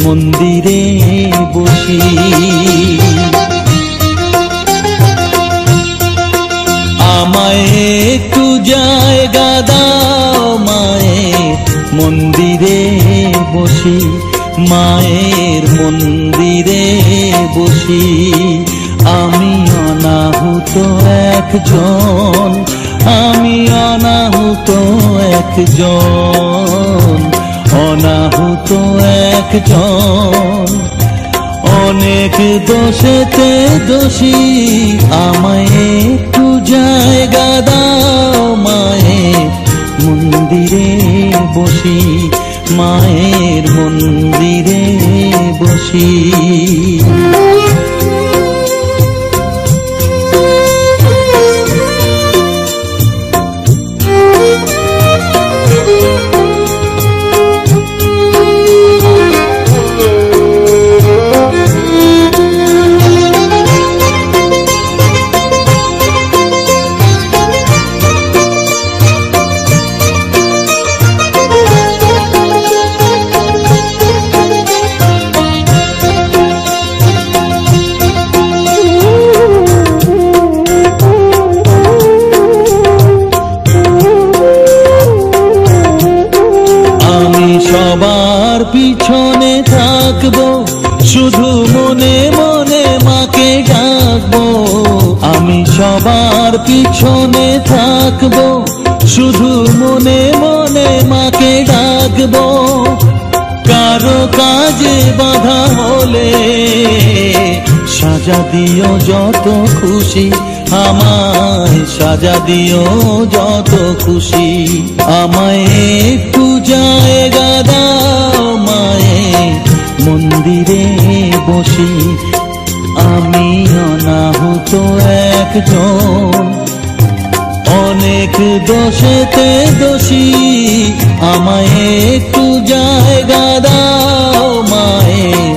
মন্দিরে বসি। আমায় একটু জায়গা দাও মায়ের মন্দিরে বসি, মায়ের মন্দিরে বসি। আমি অনাহুত একজন, আমি অনাহুত একজন, অনাহুত একজন। অনেক দোষেতে দোষী, আমায় একটু জায়গা দাও মায়ের মন্দিরে বসি, মায়ের মন্দিরে বসি। সবার পিছনে থাকবো, শুধু মনে মনে মাকে ডাকবো। আমি সবার পিছনে থাকবো, শুধু মনে মনে মাকে ডাকবো। কারো কাজে বাধা হলে সাজা দিও যত খুশি, আমায় সাজা দিও যত খুশি। আমায় একটু জায়গা দাও মায়ের মন্দিরে বসি, আমি অনাহুত একজন। অনেক দোষেতে দোষী, আমায় একটু জায়গা দাও মায়ের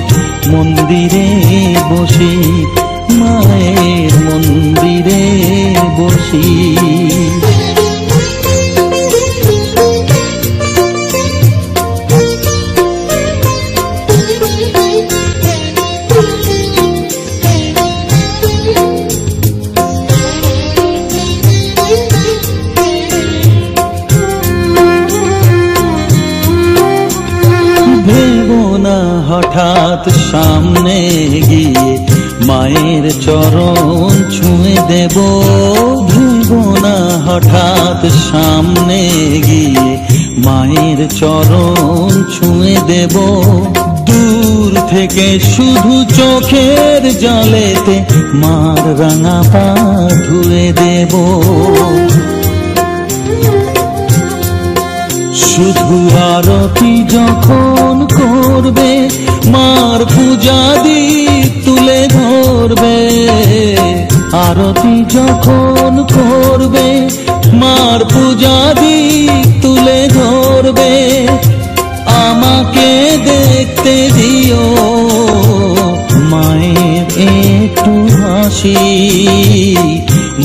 মন্দিরে বসি, মায়ের মন্দিরে বসি। ভেবো না হঠাৎ সামনে গিয়ে মায়ের চরণ ছুঁয়ে দেব, ভেবো না হঠাৎ সামনে গিয়ে মায়ের চরণ ছুঁয়ে দেব। দূর থেকে শুধু চোখের জলেতে মার রাঙা পা ধুয়ে দেব। শুধু আরতি যখন করবে, মার পূজা দীপ তুলে ধরবে। আরতি যখন করবে, মার পূজা দীপ তুলে ধরবে। আমাকে দেখতে দিও মায়ের একটু হাসি,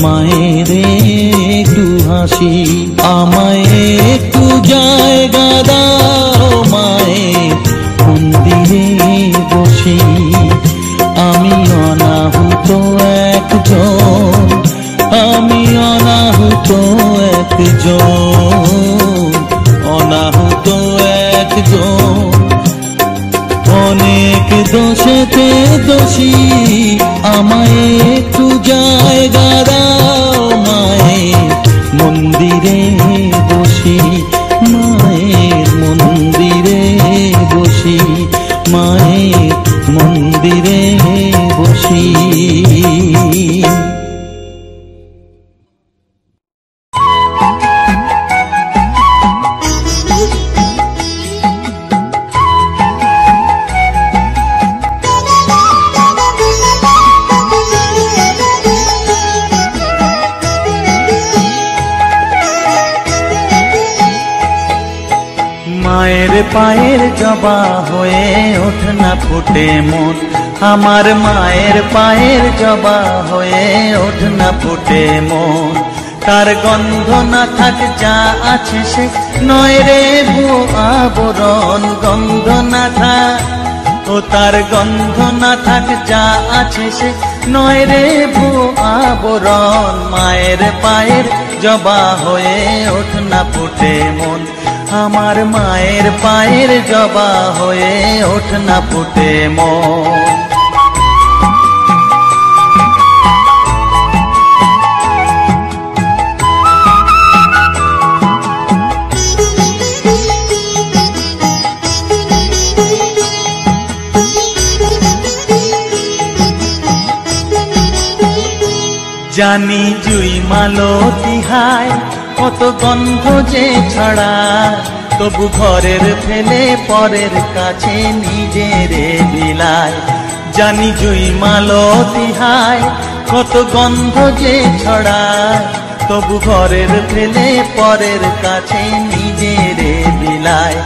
মায়ের একটু হাসি। আমায় একটু জায়গা দাও মায়ের মন্দিরে বসি, আমি অনাহুত একজন, আমি অনাহুত একজন, অনাহুত একজন। অনেক দোষেতে দোষী, আমায় একটু জায়গা দাও মায়ের মন্দিরে বসি, মায়ের মন্দিরে বসি, মায়ের মন্দিরে বসি। মায়ের পায়ের জবা হয়ে ওঠ না ফুটে মন, আমার মায়ের পায়ের জবা হয়ে ওঠ না ফুটে মন। তার গন্ধ না থাক যা আছে সে নয় রে ভুয়া আবরণ, গন্ধ না থাক ও তার গন্ধ না থাক যা আছে সে নয় রে ভুয়ো আবরণ। মায়ের পায়ের জবা হয়ে ওঠ না ফুটে মন, আমার মায়ের পায়ের জবা হয়ে ওঠ না ফুটে মন। জানি জুই মালতী হায় কত গন্ধ যে ছড়ায়, তবু ঘরের ফেলে পরের কাছে নিজেরে বিলায়। জানি জুই মালতী হায় কত গন্ধ যে ছড়ায়, তবু ঘরের ফেলে পরের কাছে নিজেরে বিলায়।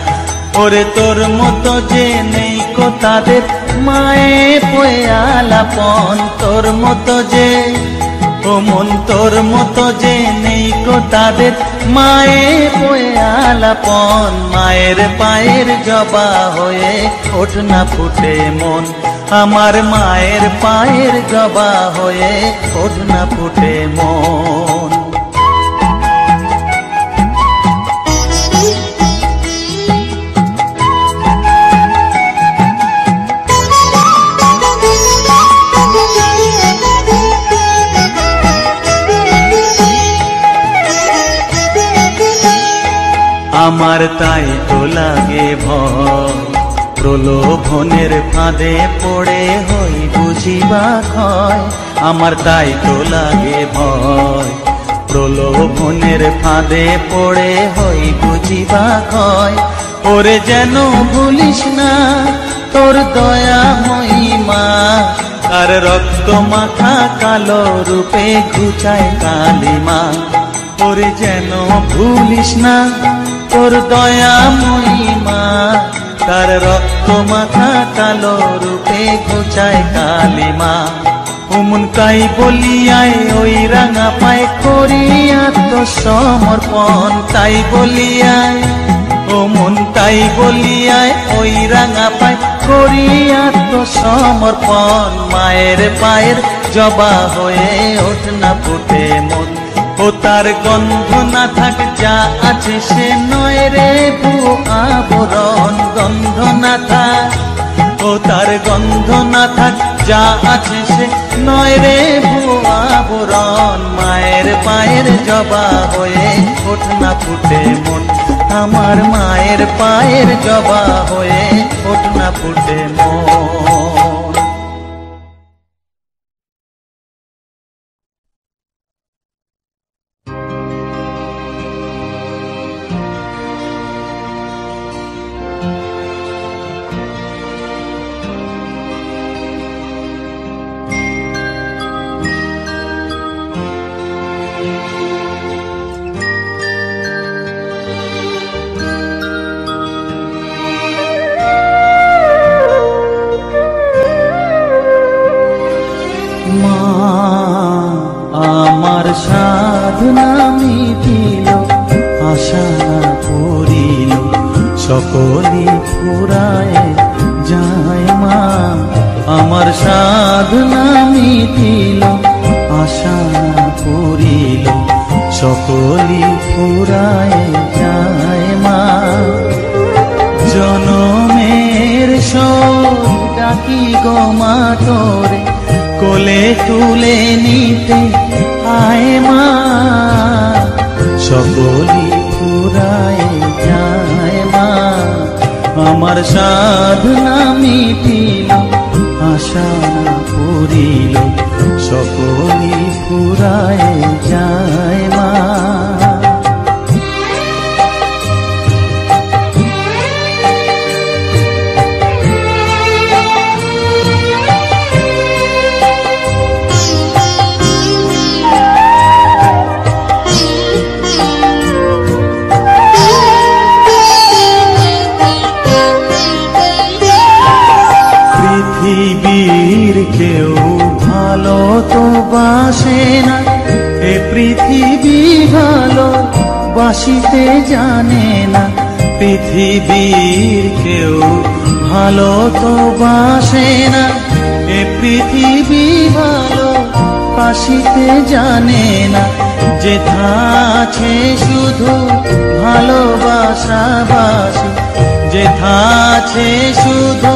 ওরে তোর মতো যে নেই কো তাদের মায়ে পয়ে আলাপন, তোর মতো যে ও মন তোর মতো যে নেই কো তাদের মায়ে পয়ে আলাপন। মায়ের পায়ের জবা হয়ে ওঠ না ফুটে মন, আমার মায়ের পায়ের জবা হয়ে ওঠ না ফুটে মন। আমার তাই তো লাগে ভয়, প্রলোভনের ফাঁদে পড়ে হই বুঝিবা ক্ষয়। আমার তাই তো লাগে ভয়, প্রলোভনের ফাঁদে পড়ে হই বুঝিবা ক্ষয়। ওরে যেন ভুলিস না তোর দয়া মহিমা, আর রক্ত মাখা কালো রূপে ঘুচায় কালিমা। ওরে যেন ভুলিস না তোর দয়া মহিমা, তার রক্ত মাথা কালো রূপে ঘুচায় কালিমা। ওমন তাই বলিয়ায় ওই রাঙা পায় করি আত্মসমর্পণ, তাই বলিয়ায় ওমন তাই বলিয়ায় ওই রাঙা পায় করি আত্মসমর্পণ। মায়ের পায়ের জবা হয়ে ওঠ না ফুটে মন, ও তার গন্ধ না থাক যা আছে সে নয় রে ভুয়ো আবরণ। গন্ধ না থাক ও তার গন্ধ না থাক যা আছে সে নয় রে ভুয়ো আবরণ। মায়ের পায়ের জবা হয়ে ওঠ না ফুটে মন, আমার মায়ের পায়ের জবা হয়ে ওঠ না ফুটে মন। আমার সাধনা মিটিল, আশা পূরিল, সকলে ফুরায় যায় মা। আমার সাধনা মিটিল, আশা পূরিল, সকলে ফুরায় যায় মা। জনমের শোক ডাকি গো মা তোরে, কোলে তুলে নিতে আয় মা। সকলি ফুরায় যায় মা, আমার সাধনা মিটিল, আশা পূরিল, সকলি ফুরায় যায় মা। পৃথিবীর কেউ ভালো তো বাসে না, এ পৃথিবী ভালো বাসিতে জানে না। পৃথিবীর কেউ ভালো তো বাসে না এ পৃথিবী, ভালো বাসিতে জানে না। যেথা আছে শুধু ভালোবাসাবাসি, যেথা আছে শুধু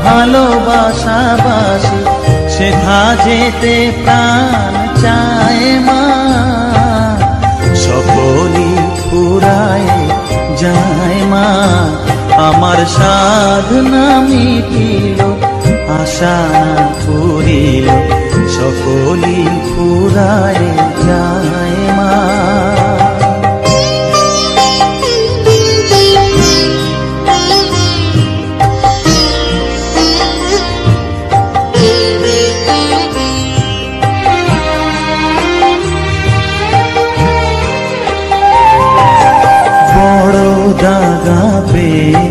ভালোবাসাবাসি, সেথা যেতে প্রাণ চায় মা। সকলই ফুরায় যায় মা, আমার সাধনা মিটিল, আশা না ফুরিল, সকলই ফুরায় যায় মা। বড় দাগা পেয়ে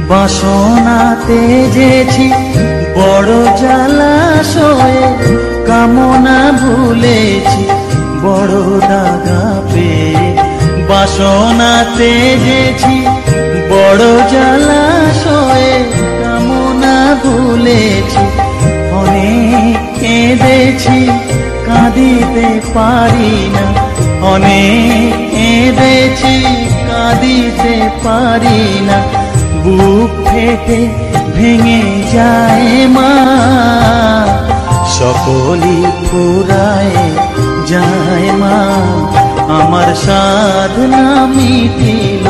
বাসনা তেজেছি, বড় জলাশয়ে কামনা ভুলেছি। বড় দাগা পেয়ে বাসনা তেজেছি, বড় জলাশয়ে কামনা ভুলেছি। অনেক কেঁদেছি কাঁদিতে পারি না, অনেক কেঁদেছি কাঁদিতে পারি না। বুক ফেটে ভেঙে যায় মা, সকলই ফুরায় যায় মা। আমার সাধনা মিটিল,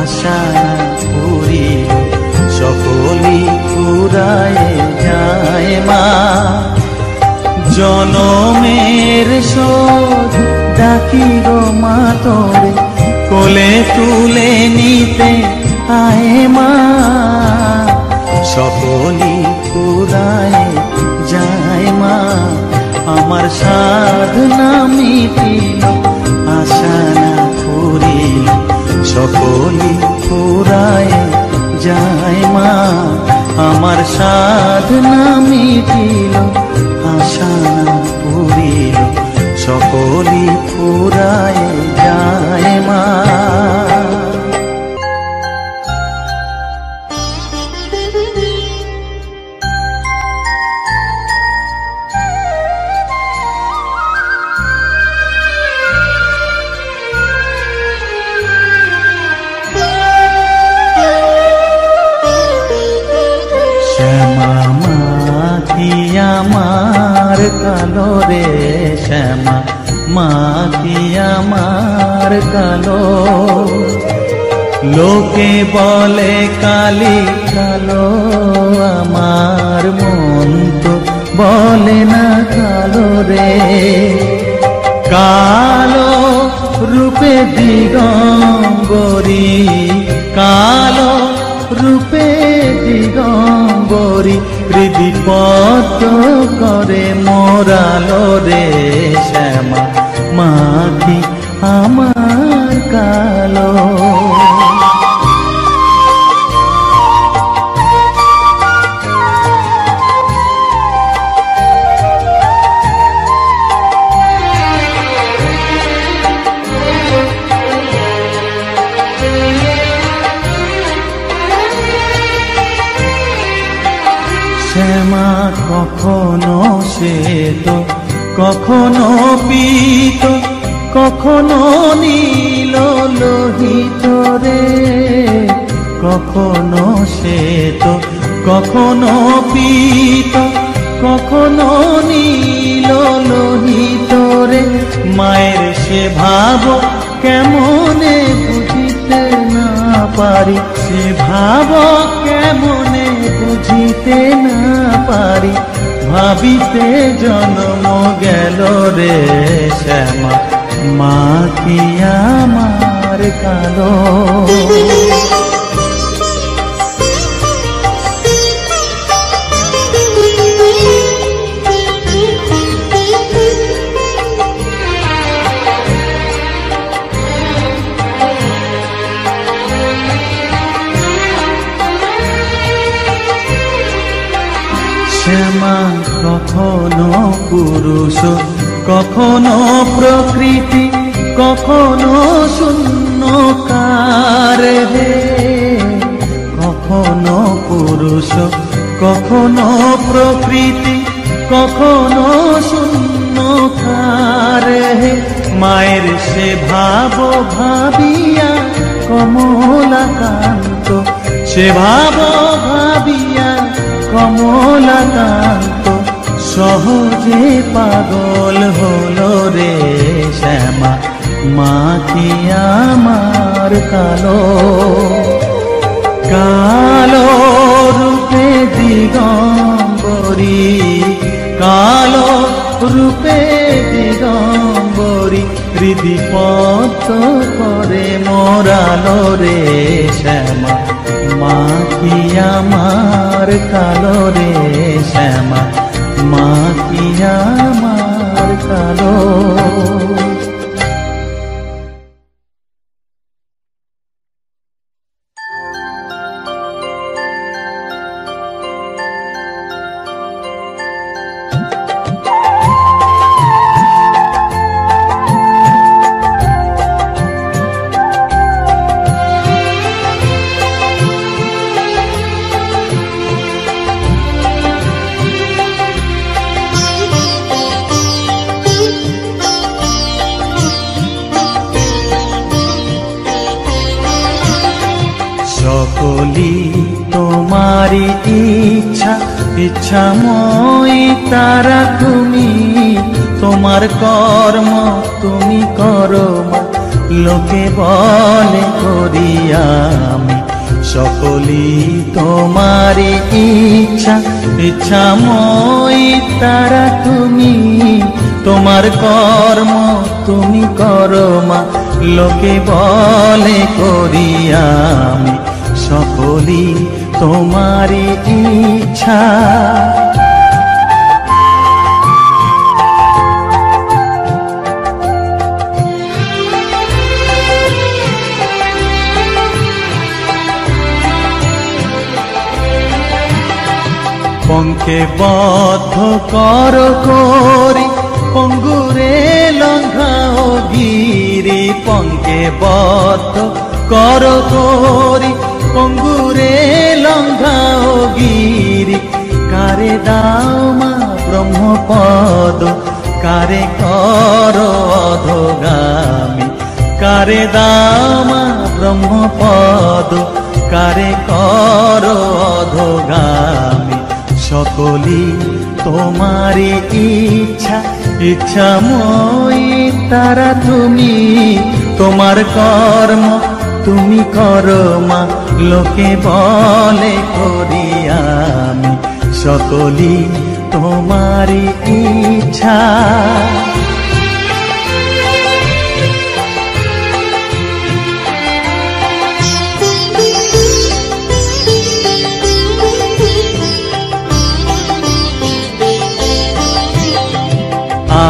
আশা না ফুরিল, সকলই ফুরায় যায় মা। জনমের শোধ ডাকি গো মা তোরে, কোলে তুলে নিতে আয় মা। সকলই ফুরায় যায় মা, আমার সাধনা মিটিল, আশা না ফুরিল, সকলই ফুরায় যায় মা। আমার সাধনা মিটিল, আশা না ফুরিল, সকলই ফুরায় যায় মা। শ্যামা মাখি আমার কালো রে, শ্যামা মাখি আমার কালো। লোকে বলে কালি কালো, আমার মন তো বলে না কালো রে। কালো রূপে দিগম্বরী, কালো রূপে দিগম্বরী, হৃদিপদ্ম করে মোরালো রে। শ্যামা মাখি আমার কালো। শ্যামা কখনো শ্বেত, কখনো পীত, কখনো নীল লোহিত রে। কখনো শ্বেত, কখনো পীত, কখনো নীল লোহিত রে। মায়ের সে ভাব কেমনে বুঝিতে না পারি, সে ভাব কেমনে বুঝিতে না পারি। ভাবিতে জন্ম গেল রে শ্যামা মাখি আমার কালো। শ্যামা কখনো পুরুষ, কখনো প্রকৃতি, কখনো শূন্যকার হে। কখনো পুরুষ, কখনো প্রকৃতি, কখনো শূন্যতার। মায়ের সে ভাব ভাবিয়া কমলাকান্ত, সে ভাব ভাবিয়া কমলাকান্ত সহজে পাগল হলো রে শ্যামা। মা কি আমার কালো, কালো রূপে দিগম্বরী, কালো রূপে দিগম্বরী হৃদি পদ্ম করে মোরালো রে শ্যামা। মা কি আমার কালো রে শ্যামা, মা কি আমার কালো। সকলি তোমারি ইচ্ছা, ইচ্ছাময়ী তারা তুমি। তোমার কর্ম তুমি করো মা, লোকে বলে করি আমি। সকলি তোমারি ইচ্ছা, ইচ্ছাময়ী তারা তুমি। তোমার কর্ম তুমি করো মা, লোকে বলে করি আমি। সকলি তোমারি ইচ্ছা। পঙ্কে বদ্ধ কর করি, পঙ্গুরে লঙ্ঘাও গিরি। পঙ্কে বদ্ধ কর করি, পঙ্গুরে লঙ্ঘাও গিরি। কারে দাও মা ব্রহ্মপদ, কারে কর অধোগামী। কারে দাও মা ব্রহ্মপদ, কারে কর অধোগামী। সকলি তোমারি ইচ্ছা, ইচ্ছাময়ী তারা তুমি। তোমার কর্ম তুমি করো মা, লোকে বলে করি আমি। সকলি তোমারি ইচ্ছা।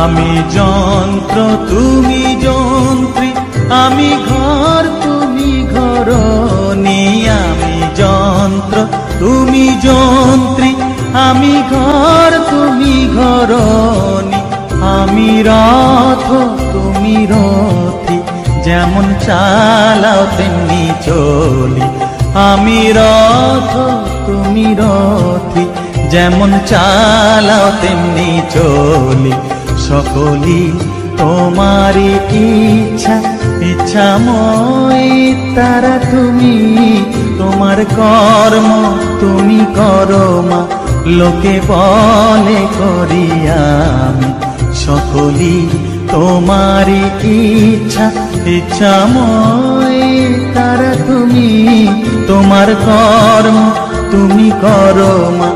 আমি যন্ত্র তুমি যন্ত্রী, আমি ঘর তুমি ঘরণী। আমি যন্ত্র তুমি যন্ত্রী, আমি ঘর তুমি ঘরণী। আমি রথ তুমি রথী, যেমন চালাও তেমনি চলি। আমি রথ তুমি রথী, যেমন চালাও তেমনি চলি। সকলি তোমারি ইচ্ছা, ইচ্ছাময়ী তারা তুমি। তোমার কর্ম তুমি করো মা, লোকে বলে করি আমি। সকলি তোমারি ইচ্ছা, ইচ্ছাময়ী তারা তুমি। তোমার কর্ম তুমি করো মা,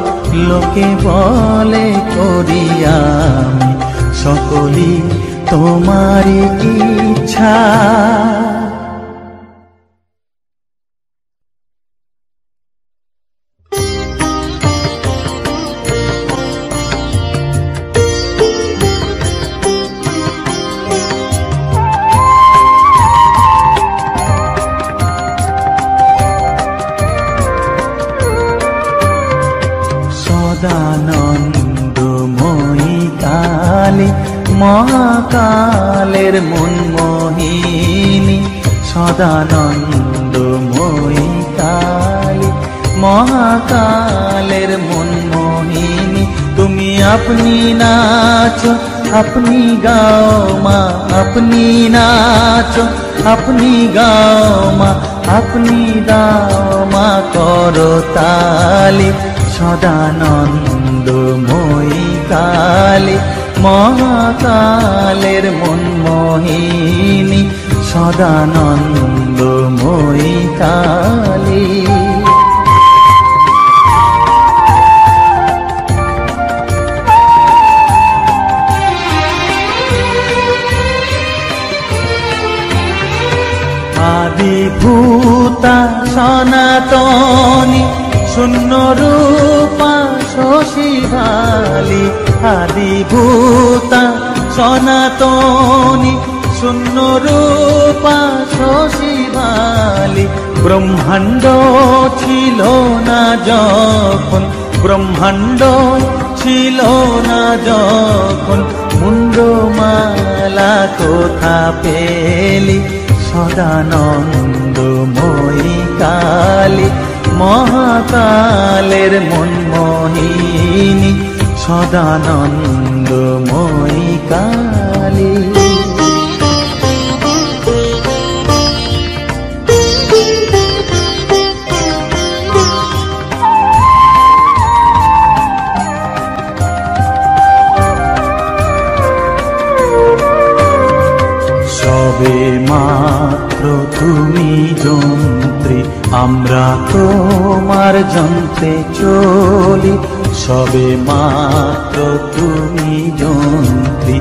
লোকে বলে করি আমি। সকলি তোমারি ইচ্ছা। সদানন্দময়ী কালী, মহাকালের মনমোহিনী। সদানন্দময়ী কালী, মহাকালের মনমোহিনী তুমি আপনি নাচো আপনি গাও মা আপনি নাচো আপনি গাও মা আপনি দাও মা করতালি সদানন্দময়ী কালী মহাকালের মনমোহিনী সদানন্দময়ী কালী আদিভূতা সনাতনী শূন্য রূপা শশীভালি আদিভূতা সনাতনী শূন্য রূপা শশীভালি ব্রহ্মাণ্ড ছিল না যখন ব্রহ্মাণ্ড ছিল না যখন মুন্ডমালা কোথা পেলি সদানন্দময়ী কালী মহাকালের মনমোহিনী সদানন্দময়ী কালী সবে মাত্র তুমি যন্ত্রী আমরা তোমার যন্ত্রে চলি সবে মাত্র তুমি যন্ত্রী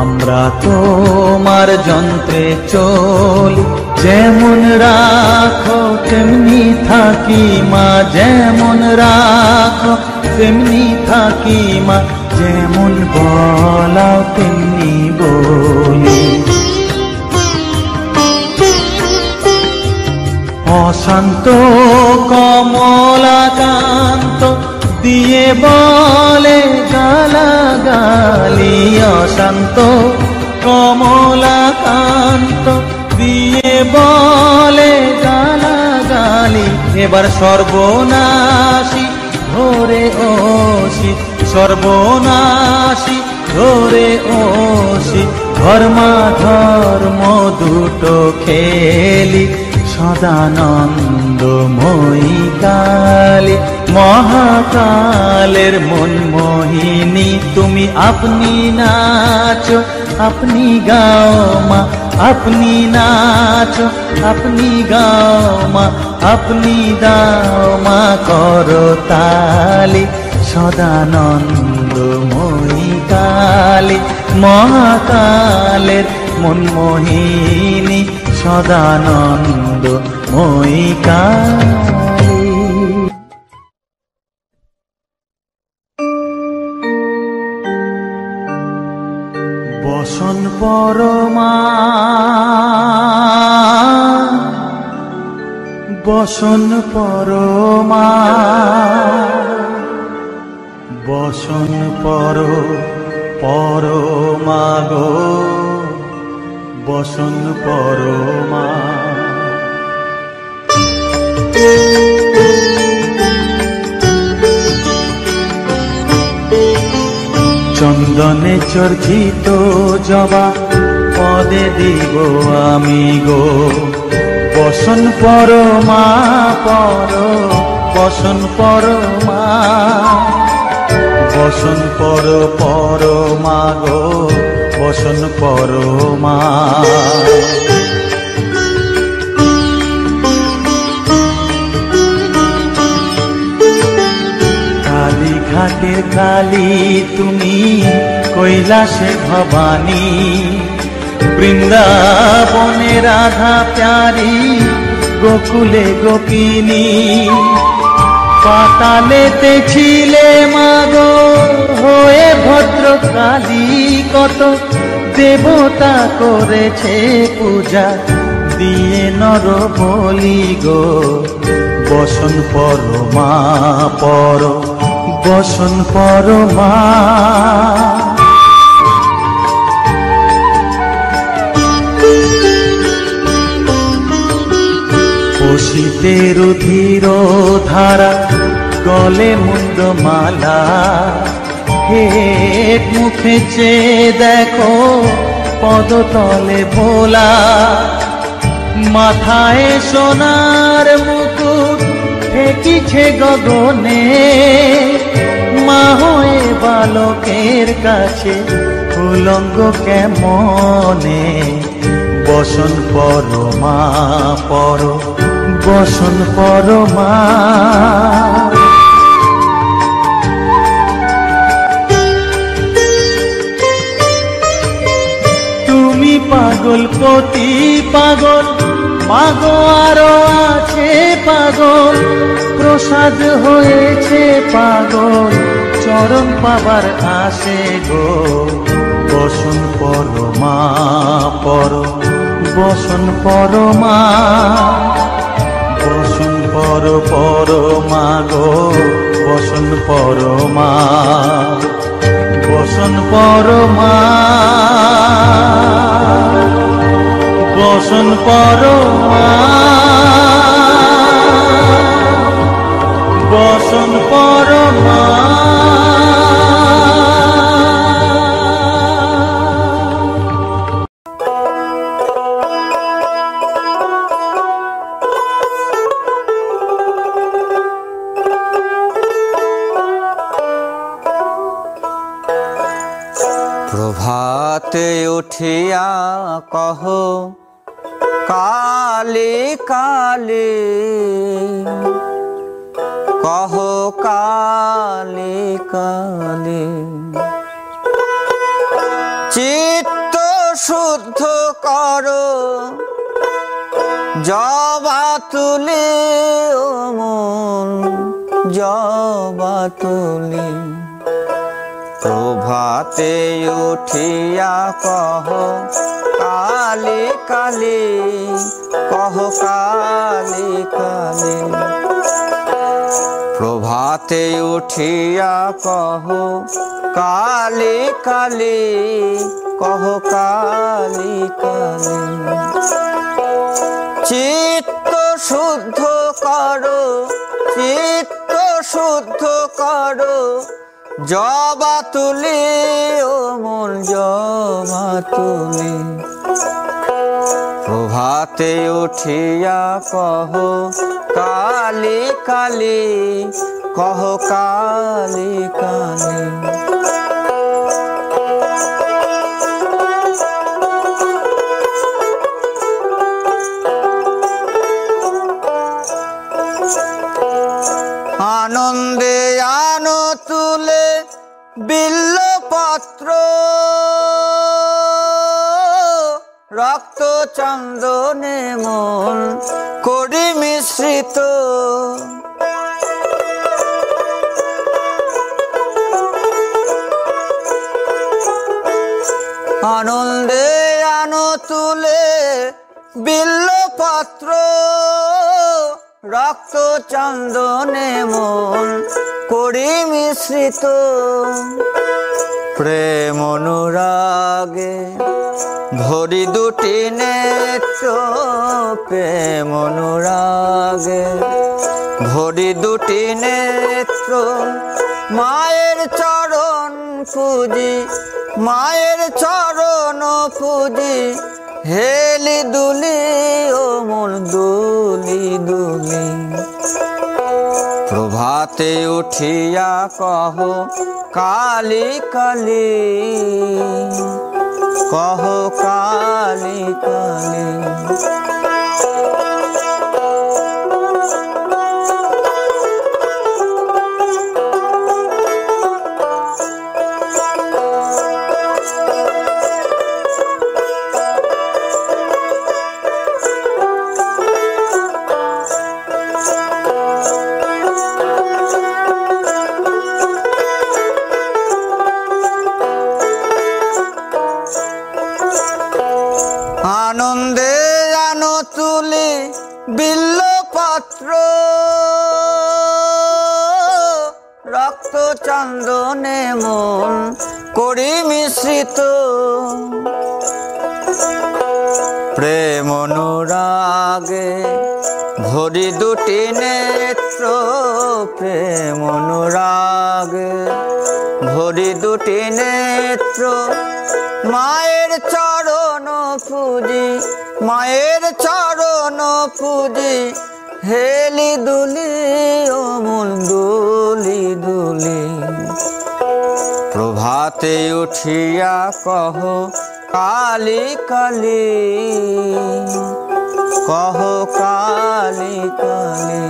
আমরা তোমার যন্ত্রে চলি যেমন রাখো তেমনি থাকি মা যেমন রাখো তেমনি থাকি মা যেমন বলাও তেমনি বলি অশান্ত কমলাকান্ত দিয়ে বলে গালাগালি অশান্ত কমলাকান্ত দিয়ে বলে গালাগালি এবার সর্বনাশী ধরে ওসি সর্বনাশী ধরে ওসি ধর্মাধর্ম দুটো খেলি সদানন্দময়ী কালী মহাকালের মনমোহিনী তুমি আপনি নাচো আপনি গাও মা আপনি নাচো আপনি গাও মা আপনি দাও মা করতালি সদানন্দময়ী কালী মহাকালের মনমোহিনী সদানন্দময়ী কালী বসন পরমা বসন পরমা বসন পরমা গো বসন পরমা চন্দনে চর্চিত জবা পদে দিব আমি গো বসন পরমা বসন পরমা বসন পরমা গো বসন পরমা কালী ঘাটের কালী তুমি কৈলাসে ভবানী বৃন্দাবনে রাধা প্যারি গোকুলে গোপিনী পাতালেতে ছিলে মাগো হয়ে ভদ্রকালী কত দেবতা করেছে পূজা দিয়ে নর বলি গো বসন পরমা বসন পরমা বসিতে স্রোতের ধীর ধারা গলে মুন্ড মালা হেট মুখে চেয়ে দেখো পদতলে ভোলা মাথায় সোনার মুকুট ঠেকিছে গগনে মা হয়ে বালকের কাছে উলঙ্গ কেমনে বসন পরমা পর বসন পরমা তুমি পাগল পতি পাগল মাগো আরো আছে পাগল প্রসাদ হয়েছে পাগল চরণ পাবার আসে গো বসন পরমা পর বসন পরমা বসন পরমা গো বসন পরমা বসন পরমা বসন পরমা বসন পরমা প্রভাতে উঠিয়া কহ কালে কালে কহ কালে কালে চিত্ত শুদ্ধ করো জবা তুলে ও মন জবা তুলে প্রভাতে উঠিয়া কহ কালে কালে কহ কালে কালে প্রভাতে উঠিয়া কহ কালে কালে কহ কালে কালে চিত্ত শুদ্ধ করো চিত্ত শুদ্ধ করো জবা তুলি ও মন জবা তুলি প্রভাতে উঠিয়া কহ কালে কালে কহ কালে কালে আনন্দে আনো তুলে বিল্লপত্র রক্ত চন্দনে মন করি মিশ্রিত আনন্দে আনো তুলে বিল্লপত্র রক্ত চন্দনে মন করি মিশ্রিত প্রেম অনুরাগে ভরি দুটি নেত্র প্রেম অনুরাগে ভরি দুটি নেত্র মায়ের চরণ পুজি মায়ের চরণ পুজি হেলি দুলি ও মন দুলি দুলি প্রভাতে উঠিয়া কহ কালি কালি কহ কালি কালি আনন্দে আনো তুলি বিল্লপত্র রক্ত চন্দনে মন করি মিশ্রিত প্রেম অনুরাগে ভরি দুটি নেত্র প্রেম অনুরাগে, ভরি দুটি নেত্র মায়ের চরণ পুজি, মায়ের চরণ পুজি, হেলি দুলি ও মন দুলি দুলি। প্রভাতে উঠিয়া কহ কালী কালী, কহ কালী কালী।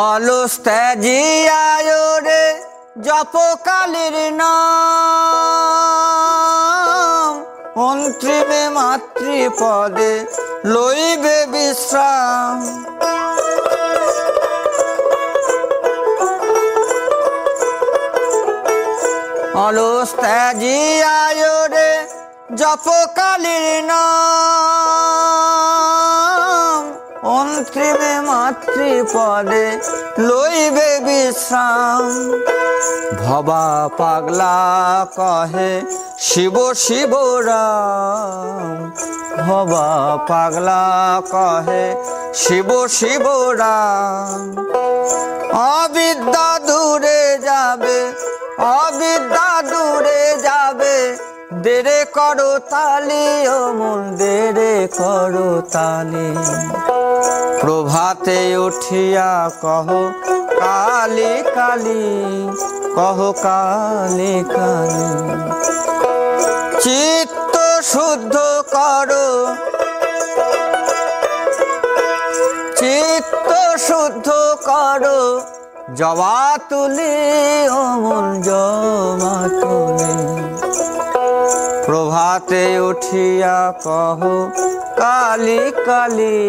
অলস ত্যাজিয়ায় রে জপ কালীর নাম, অন্তিমে মাতৃপদে লইবে বিশ্রাম। অলস ত্যাজিয়ায় রে জপ কালীর নাম, অন্তিমে মাতৃপদে লইবে বিশ্রাম। ভবা পাগলা কহে শিব শিব রাম, ভবা পাগলা কহে শিব শিব রাম। অবিদ্যা দূরে যাবে, অবিদ্যা দূরে যাবে, দেরে করো তালি ও মন দেরে করো তালি। প্রভাতে উঠিয়া কহ কালী কালী, কহ কালী কালী। চিত্ত শুদ্ধ করো, চিত্ত শুদ্ধ করো, জবা তুলি ও মন জবা তুলি। প্রভাতে উঠিয়া কহ কালী কালী,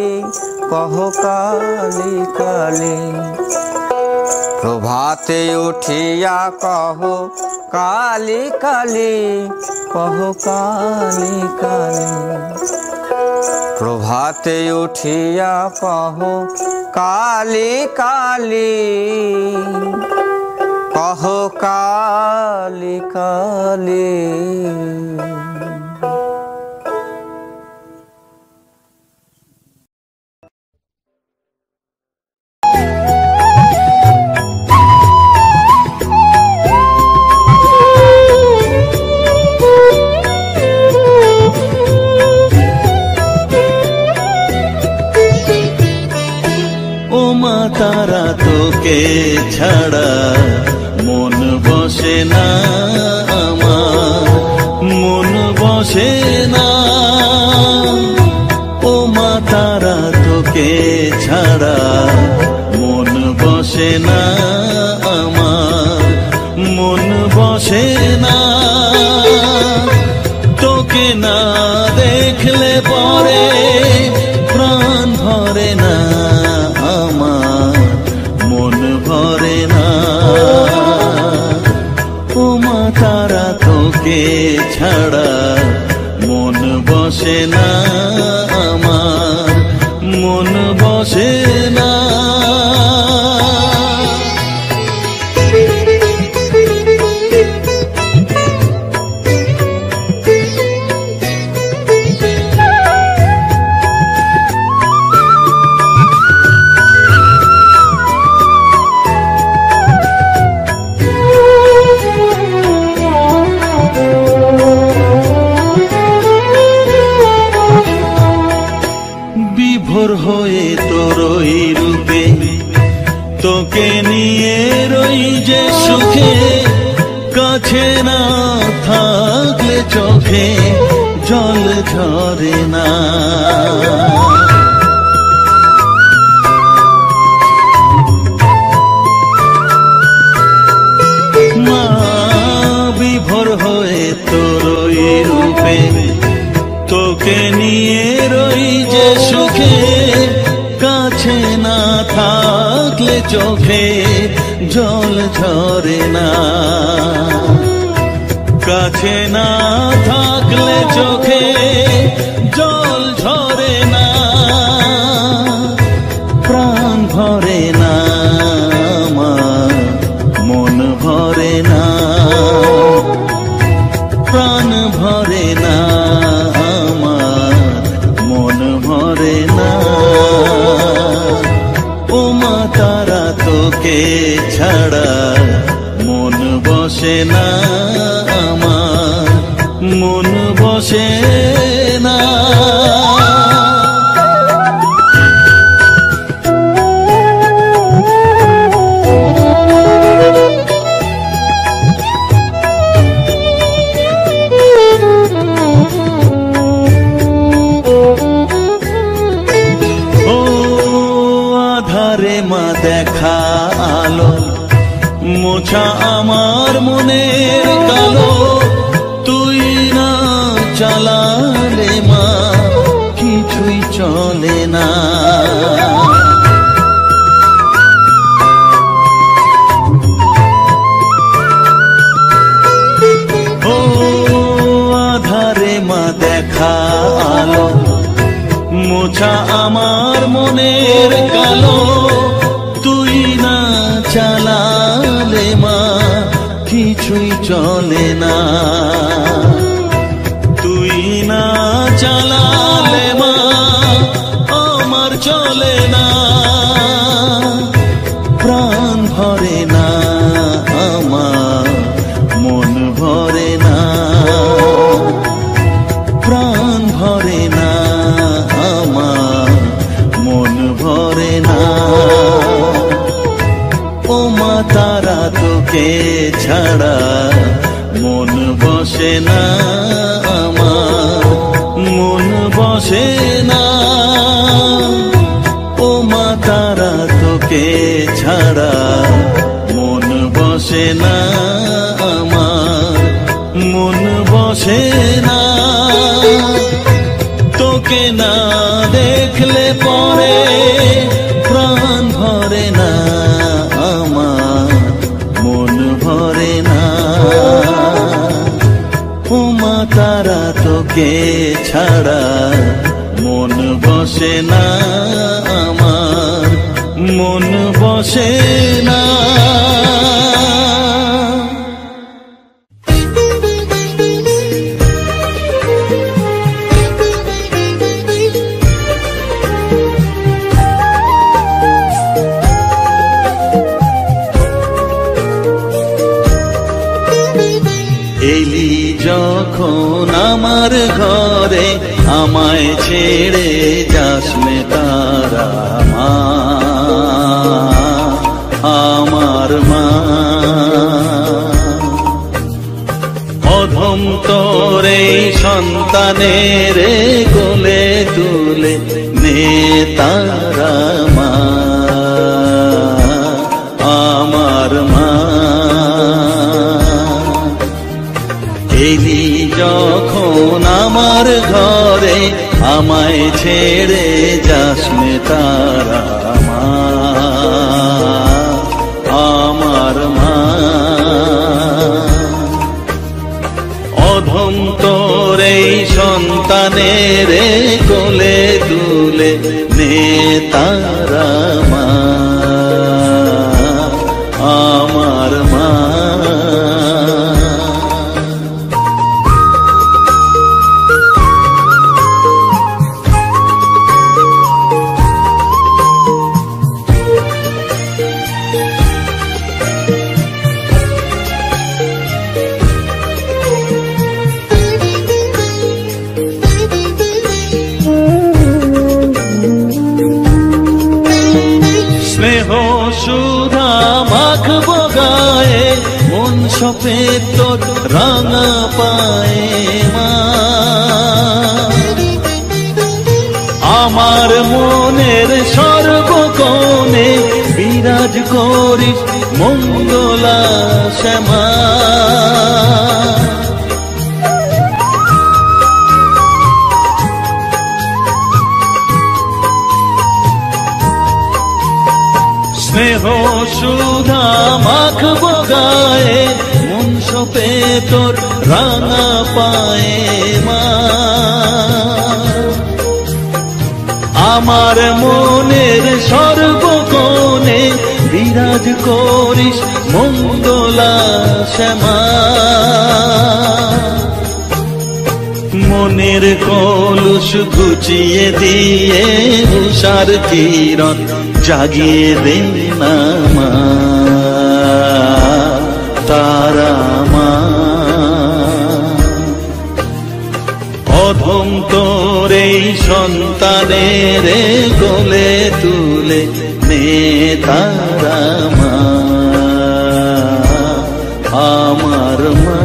কহ কালী কালী। প্রভাতে উঠিয়া কহ কালী কালী, কহ কালী কালী। প্রভাতে উঠিয়া কহ কালী কালী, কহ কালী কালী। তারা তোকে ছাড়া মন বসে না আমার, মন বসে না। ও মা তারা তোকে ছাড়া মন বসে না আমার, মন বসে না। তোকে না দেখলে পরে প্রাণ ভরে না আমার, মন ভরে না। ও মা তারা তোকে ছাড়া মন বসে না আমার, মন বসে না। বিভোর হয়ে তোরই রূপে তোকে নিয়ে রই যে সুখে, কাছে না থাকলে চোখে জল ঝরে না। মা বিভোর হয়ে তোরই রূপে তোকে নিয়ে রই যে সুখে, কাছে না থাকলে চোখে জল ঝরে না। কাছে না থাকলে চোখে জল ঝরে না, প্রাণ ভরে না আমার, মন ভরে না, প্রাণ ভরে না আমার, মন ভরে না। ও মা তারা তোকে ছাড়া মন বসে না আমার, মন বসে না। ও আধারে মা দেখা আলো, মোছা আমার মনের কালো, তুই না চালালে মা কিছুই চলে না। ও আধারে মা দেখা আলো, মোছা আমার মনের কালো, তুই না চালালে মা কিছুই চলে না। তুই না চালালে মা আমার চলে না, প্রাণ ভরে না আমার, মন ভরে না, প্রাণ ভরে না আমার, মন ভরে না। ও মা তারা তোকে ছাড়া মন বসে না আমার, মন বসে না। ও মা তারা তোকে ছাড়া মন বসে না আমার, মন বসে না। তোকে না দেখলে পরে প্রাণ ভরে না আমার, মন ভরে না। ও মা তারা তোকে ছাড়া মন বসে না আমার, মন বসে না। এলি যখন আমার ঘরে, আমায় ছেড়ে যাস নে তারা মা, আমার মা। অধম তোর এই সন্তানের কোলে তুলে নে তারা মা, আমার মা। এলি যখন আমার ঘরে, আমায় ছেড়ে যাস নে তারা মা, আমার মা। অধম তোর এই সন্তানের কোলে তুলে নে তারা মা, আমার মা। সুধা মাখবো গায়ে, মন সফেদ তোর রাঙা পায়ে মা। আমার মনের সর্বকোণে বিরাজ করিস মঙ্গলা শ্যামা। স্নেহ সুধা মাখবো গায়ে, মন সপে তোর রাঙা পায়ে মা। আমার মনের সর্বকোণে বিরাজ করিস মঙ্গলা শ্যামা। মনের কলুষ ঘুচিয়ে দিয়ে উষার কিরণ জাগিয়ে দে না মা, তারা মা। অধম তোর এই সন্তানের কোলে তুলে নে তারা মা, আমার মা।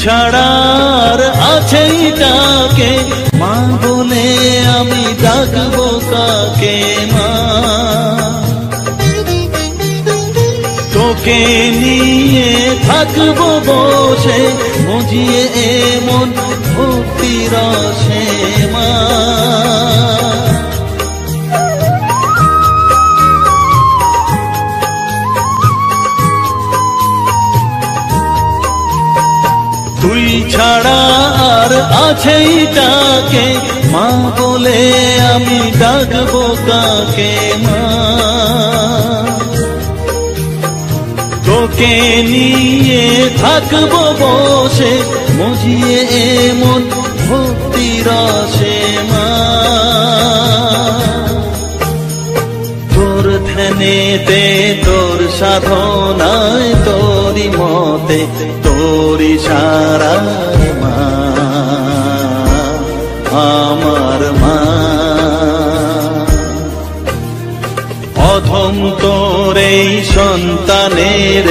ছাড়ার আছেই তাকে মা বলে আমি ডাকবো কাকে মা। তোকে নিয়ে থাকবো বসে মজিয়ে এমন ভক্তি রসে মা। তুই ছাড়া আর আছেই তাকে মা বলে আমি ডাকবো কাকে মা। তোকে নিয়ে থাকবো বসে মজিয়ে এমন ভক্তি রসে মা। তোর ধ্যানেতে তোর সাধনায় তোরি মতে তোরি সারায় মা, আমার মা। অধম তোর এই সন্তানের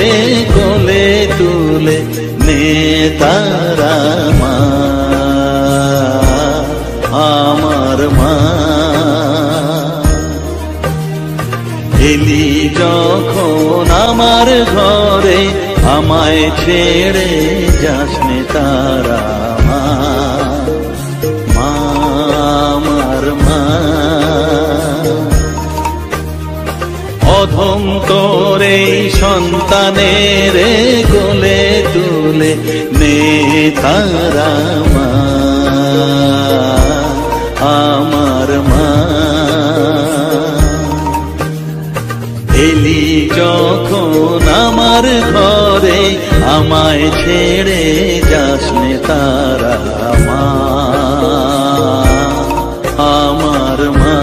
কোলে তুলে নে তারা মা, আমার মা। এলি যখন আমার ঘরে আমায় ছেড়ে যাস নে তারা মা, আমার মা। অধম তোর এই সন্তানের কোলে তুলে নে তারা মা, আমার মা। এলি যখন আমার ঘরে আমায় ছেড়ে যাস নে তারা মা, আমার মা।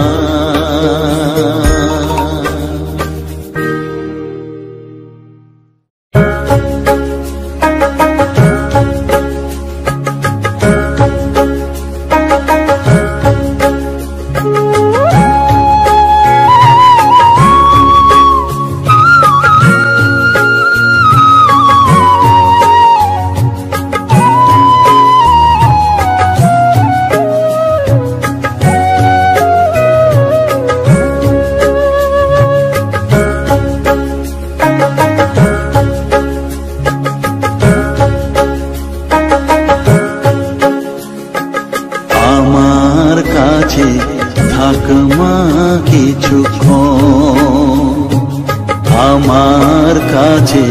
আমার কাছে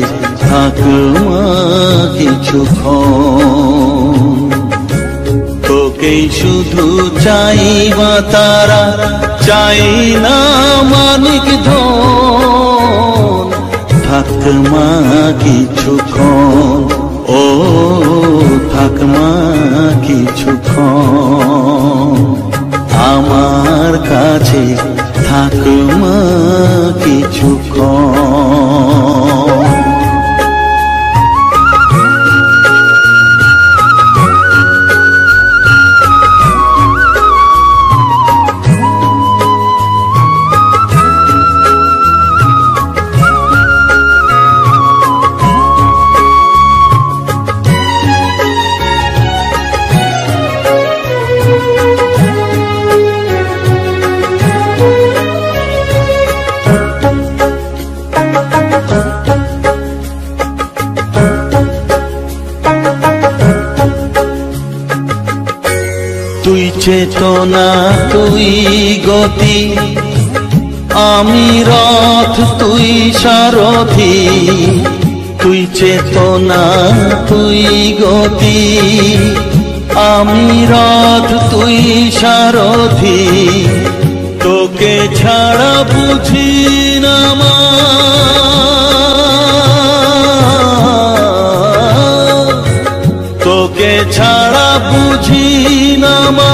থাক মা কিছুক্ষণ, তোকেই শুধু চাই মা তারা, চাই না মানিক ধন। থাক মা কিছুক্ষণ, ও থাক মা কিছুক্ষণ, আমার কাছে থাক মা কিছুক্ষণ। চেতনা তুই গতি, আমি রথ তুই সারথি। তুই চেতনা তুই গতি, আমি রথ তুই সারথি। তোকে ছাড়া বুঝি না মা, তোকে ছাড়া বুঝি না মা,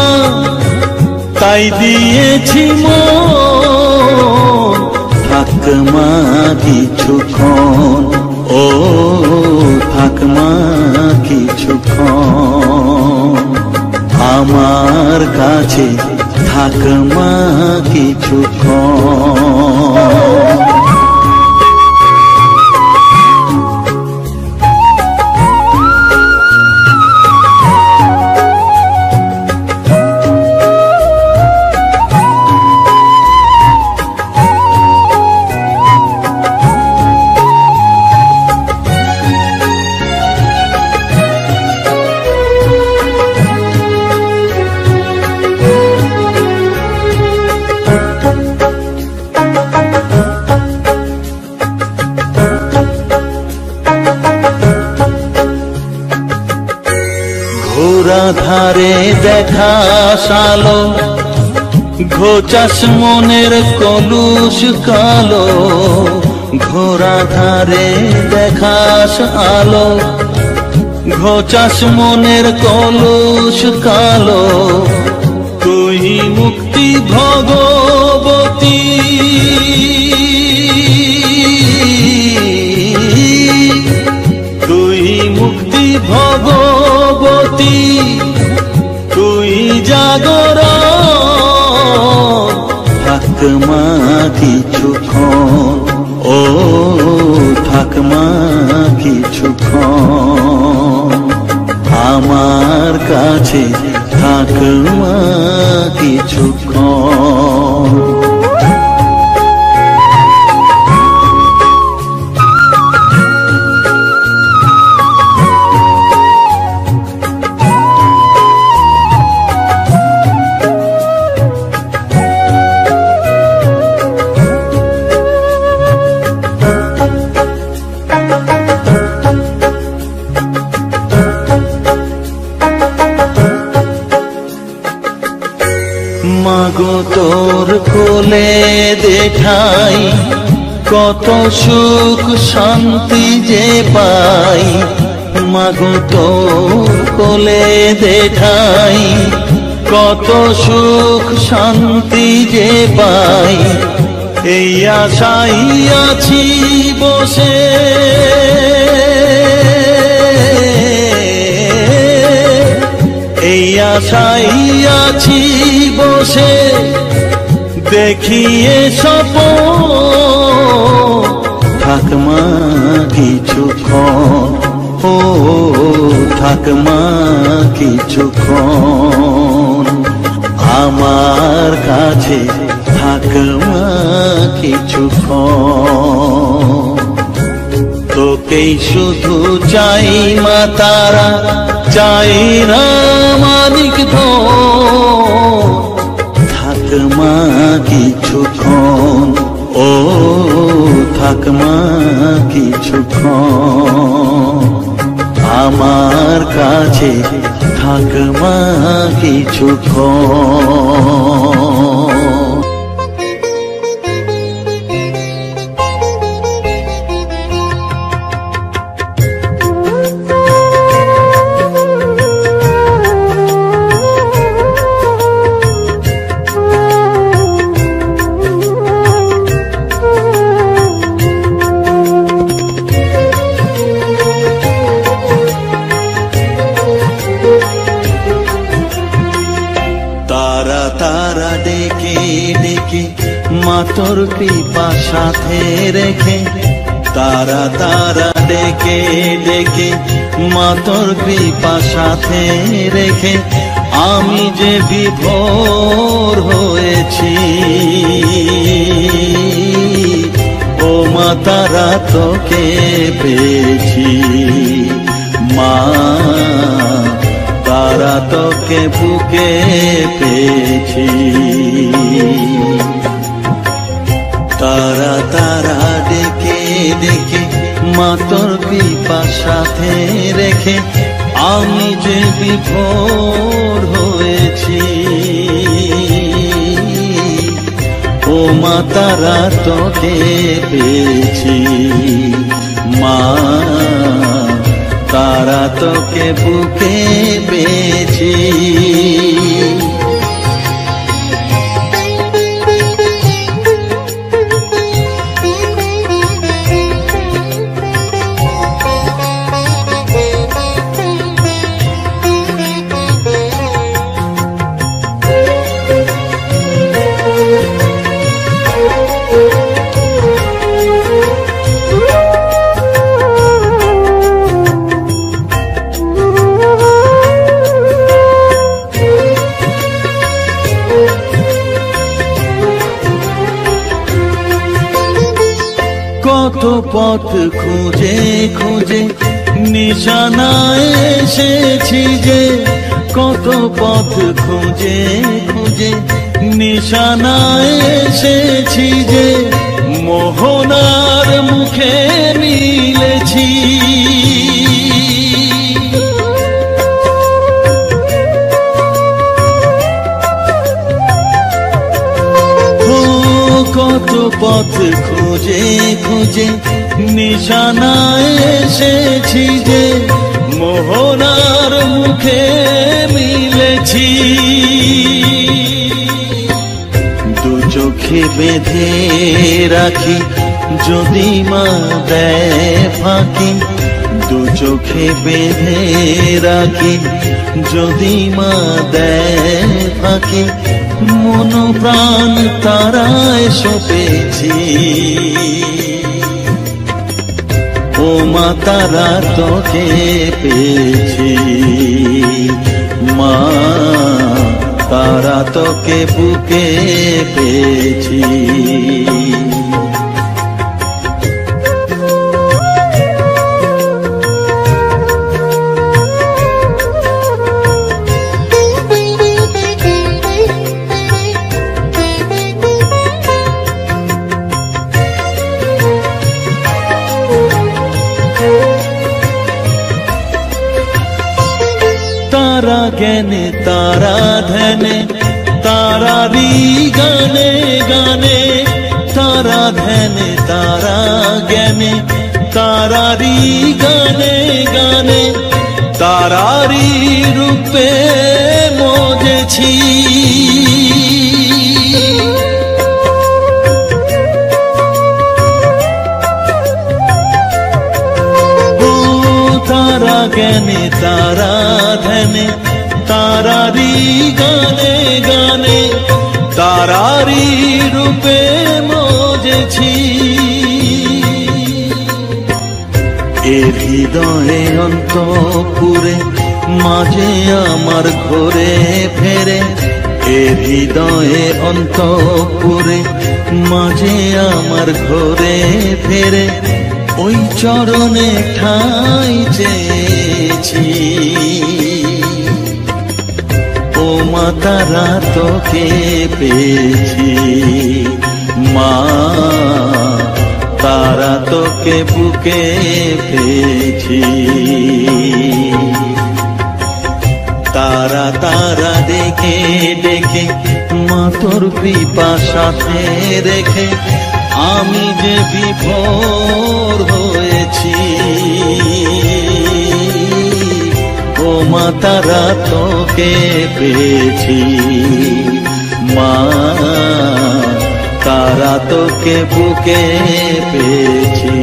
তাই দিয়েছি মন। থাক মা কিছুক্ষণ, ও থাক মা কিছুক্ষণ, আমার কাছে থাক মা কিছুক্ষণ। ধারে দেখা সালো, ঘোচাস মনের কলুষ কালো। ঘোড়া ধারে দেখাস আলো, ঘোচাস মনের কলুষ কালো। তুই মুক্তি ভগবতী, তুই মুক্তি ভগবতী, তুই জাগরণ। থাক মা কিছুক্ষণ, ও থাক মা কিছুক্ষণ, আমার কাছে থাক মা কিছুক্ষণ। মাগো তোর কোলে দেখাই, কত সুখ শান্তি যে পাই। মাগো তোর কোলে দেখাই, কত সুখ শান্তি যে পাই। এই আশাই আছি বসে, এই আশাই আছি বসে, দেখিয়ে স্বপন। থাক মা কিছুক্ষণ, ও থাক মা কিছুক্ষণ, আমার কাছে থাক মা কিছুক্ষণ। তোকেই শুধু চাই মা তারা, চাই না মানিক ধন। থাক মা কিছুক্ষণ, ও থাক মা কিছুক্ষণ, আমার কাছে থাক মা কিছুক্ষণ। মা তোর কৃপা সাথে রেখে, তারা তারা ডেকে ডেকে, মা তোর কৃপা সাথে রেখে, আমি যে বিভোর হয়েছি। ও মা তারা তোকে পেয়েছি, মা তারা তোকে বুকে পেয়েছি। তারা তারা ডেকে ডেকে মা তোর কৃপা সাথে রেখে আমি যে বিভোর হয়েছি। ও মা তারা তোকে পেয়েছি, মা তারা তোকে বুকে পেয়েছি। কত পথ খুঁজে খুঁজে নিশানায় এসেছি যে, কত পথ খুঁজে খুঁজে নিশানায় এসেছি যে, মোহনার মুখে মিলেছি। কত পথ খুঁজে খুঁজে নিশানায় এসেছি যে, মোহনার মুখে মিলেছি। দু চোখে বেঁধে রাখি যদি মা দেয় ফাঁকি, দু চোখে বেঁধে রাখি যদি মা দেয় ফাঁকি, মন প্রাণ তারায় সপেছি। ও মা তারা তোকে পেয়েছি, মা তারা তোকে বুকে পেয়েছি। तारा ज्ञाने तारा ध्याने तारारी गाने गाने, तारा ध्याने तारा ज्ञाने तारारी गाने गाने, तारारी रूपे मोजेছি। तारा ज्ञाने तारा ध्याने तारारी गाने गाने, तारारी रूपे मोजेছি। এর হৃদয়ে অন্তপুরে মাঝে আমার ঘরে ফেরে, এর হৃদয়ে অন্তপুরে মাঝে আমার ঘরে ফেরে, ওই চরণে ঠাঁই চেয়েছি। ও মা তারা তোকে পেয়েছি, মা তারা তোকে বুকে পেয়েছি। তারা তারা ডেকে ডেকে মা তোর কৃপা সাথে রেখে আমি যে বিভোর হয়েছি। ও মা তারা তোকে পেয়েছি, মা তারা তোকে বুকে পেয়েছি।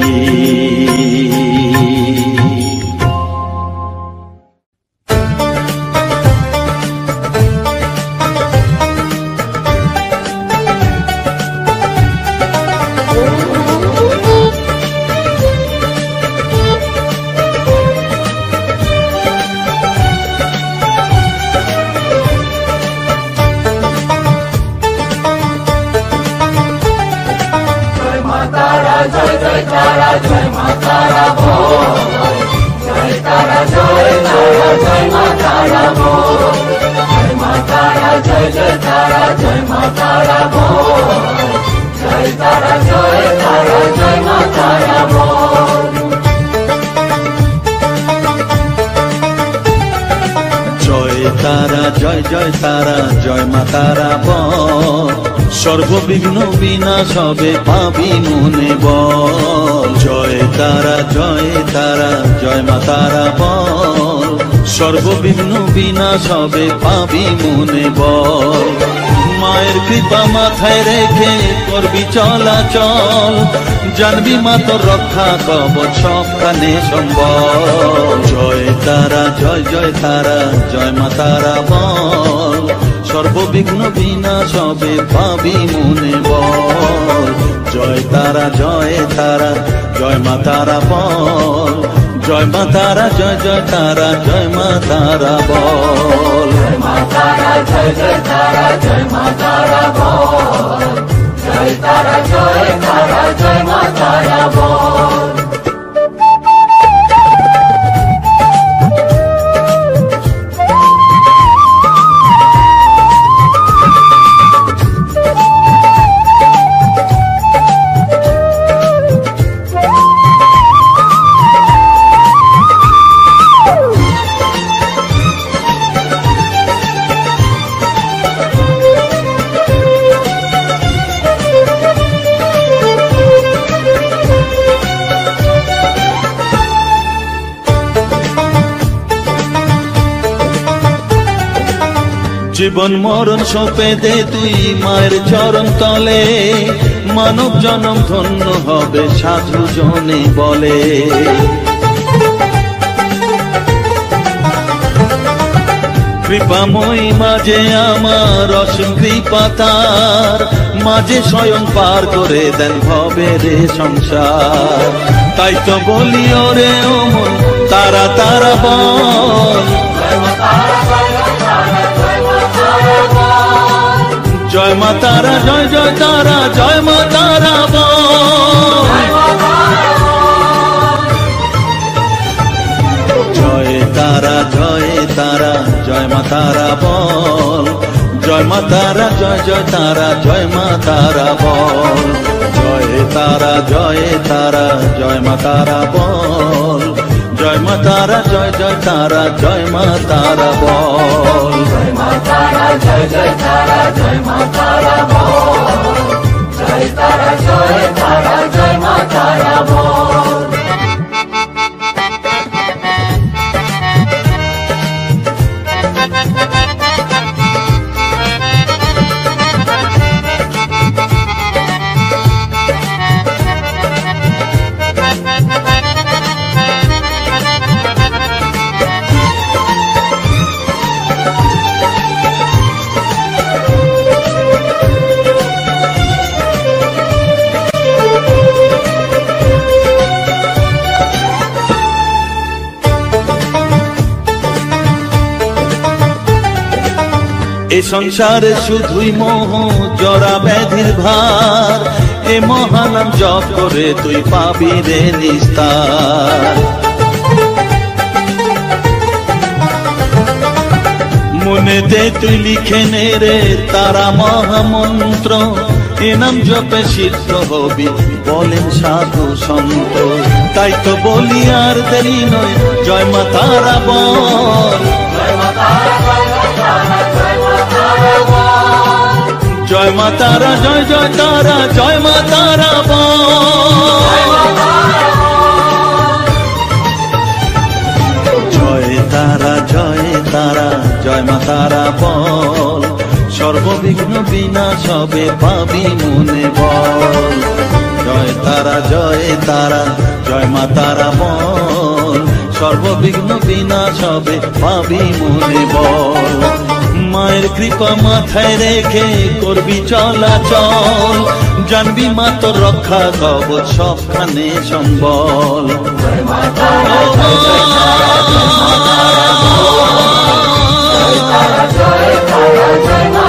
জয় মা তারা জয় জয় তারা জয় মা তারা বল, জয় তারা জয় তারা জয় মা তারা বল, জয় মা তারা জয় জয় তারা জয় মা তারা বল, জয় তারা জয় তারা জয় মা তারা বল। জয় তারা জয় জয় তারা জয় মা তারা বল, সর্ববিঘ্ন বিনাশ হবে পাবি মনে বল। জয় তারা জয় তারা জয় মা তারা বল, সর্ববিঘ্ন বিনাশ হবে পাবি মনে বল। মায়ের কৃপা মাথায় রেখে করবি চলাচল, জানবি মা তোর রক্ষা কবচ সবখানে সম্বল। জয় তারা জয় জয় তারা জয় মা তারা বল, সর্ববিঘ্ন বিনাশ হবে পাবি মনে বল। জয় তারা জয় তারা জয় মা তারা বল, জয় মা তারা জয় জয় তারা জয় মা তারা বল। জয় মা তারা জয় জয় তারা জয় মা তারা বল, জয় তারা জয় তারা জয় মা তারা বল। জীবন মরণ সঁপে দে তুই মায়ের চরণ তলে, মানব জনম ধন্য হবে সাধু জনে বলে। কৃপাময়ী মাঝে আমার অসীম কৃপা তার, মাঝে স্বয়ং পার করে দেন ভবের সংসার। তাই তো বলি ওরে ও মন তারা তারা বল, জয় মা তারা জয় জয় তারা জয় মা তারা বল। জয় তারা জয় তারা জয় মা তারা বল, জয় মা তারা জয় জয় তারা জয় মা তারা বল। জয় তারা জয় তারা জয় মা তারা বল, জয় মা তারা জয় জয় তারা জয় মা তারা বল। জয় মা তারা জয় জয় তারা জয় মা তারা বল, জয় তারা জয় তারা জয় মা তারা বল। এ সংসারে শুধুই মোহ জরা ব্যাধির ভার, এ মহানাম জপ করে তুই পাবি রে নিস্তার। মনেতে তুই লিখে নে রে তারা মহামন্ত্র, এ নাম জপে সিদ্ধ হবি বলেন সাধু সন্ত। তাই তো বলি আর দেরি নয় জয় মা তারা বল, জয় মা তারা জয় জয় তারা জয় মা তারা বল। জয় তারা জয় তারা জয় মা তারা বল, সর্ববিঘ্ন বিনাশ হবে পাবি মনে বল। জয় তারা জয় তারা জয় মা তারা বল, সর্ববিঘ্ন বিনাশ হবে পাবি মনে বল। মায়ের কৃপা মাথায় রেখে করবি চলাচল, জানবি মা তোর রক্ষা কবচ সবখানে সম্বল। জয় মা তারা জয় জয় তারা জয় মা তারা বল, জয় তারা জয় তারা জয় মা